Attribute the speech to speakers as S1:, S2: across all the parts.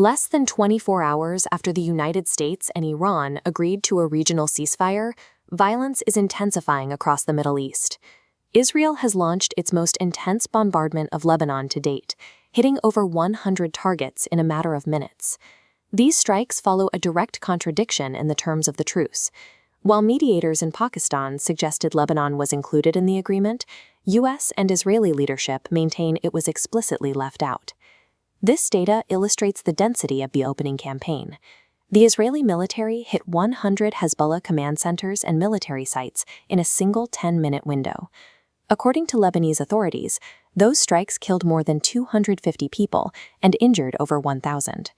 S1: Less than 24 hours after the United States and Iran agreed to a regional ceasefire, violence is intensifying across the Middle East. Israel has launched its most intense bombardment of Lebanon to date, hitting over 100 targets in a matter of minutes. These strikes follow a direct contradiction in the terms of the truce. While mediators in Pakistan suggested Lebanon was included in the agreement, US and Israeli leadership maintain it was explicitly left out. This data illustrates the density of the opening campaign. The Israeli military hit 100 Hezbollah command centers and military sites in a single 10-minute window. According to Lebanese authorities, those strikes killed more than 250 people and injured over 1,000.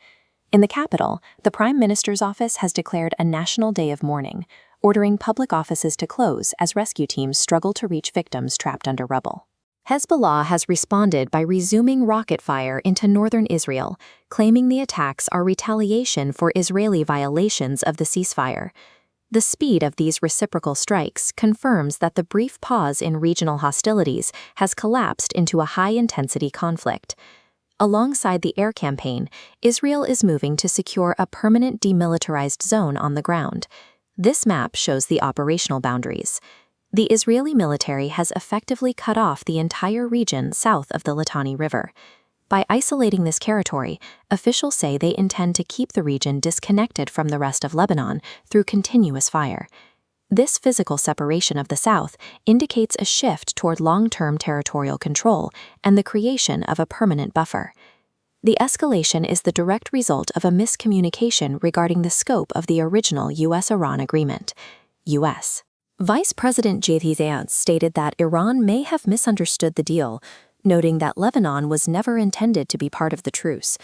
S1: In the capital, the Prime Minister's office has declared a national day of mourning, ordering public offices to close as rescue teams struggle to reach victims trapped under rubble. Hezbollah has responded by resuming rocket fire into northern Israel, claiming the attacks are retaliation for Israeli violations of the ceasefire. The speed of these reciprocal strikes confirms that the brief pause in regional hostilities has collapsed into a high-intensity conflict. Alongside the air campaign, Israel is moving to secure a permanent demilitarized zone on the ground. This map shows the operational boundaries. The Israeli military has effectively cut off the entire region south of the Litani River. By isolating this territory, officials say they intend to keep the region disconnected from the rest of Lebanon through continuous fire. This physical separation of the south indicates a shift toward long-term territorial control and the creation of a permanent buffer. The escalation is the direct result of a miscommunication regarding the scope of the original US-Iran agreement. US. Vice President JD Vance stated that Iran may have misunderstood the deal, noting that Lebanon was never intended to be part of the truce.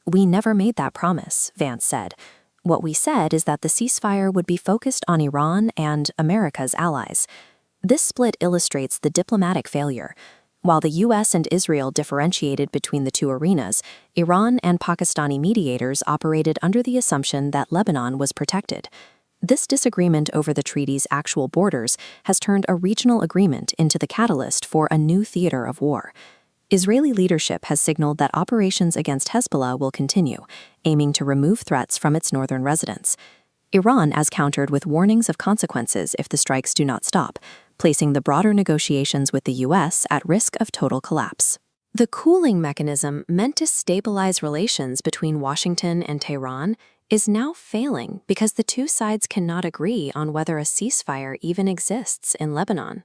S1: "We never made that promise," Vance said. "What we said is that the ceasefire would be focused on Iran and America's allies." This split illustrates the diplomatic failure. While the US and Israel differentiated between the two arenas, Iran and Pakistani mediators operated under the assumption that Lebanon was protected. This disagreement over the treaty's actual borders has turned a regional agreement into the catalyst for a new theater of war. Israeli leadership has signaled that operations against Hezbollah will continue, aiming to remove threats from its northern residents. Iran has countered with warnings of consequences if the strikes do not stop, placing the broader negotiations with the US at risk of total collapse. The cooling mechanism meant to stabilize relations between Washington and Tehran is now failing because the two sides cannot agree on whether a ceasefire even exists in Lebanon.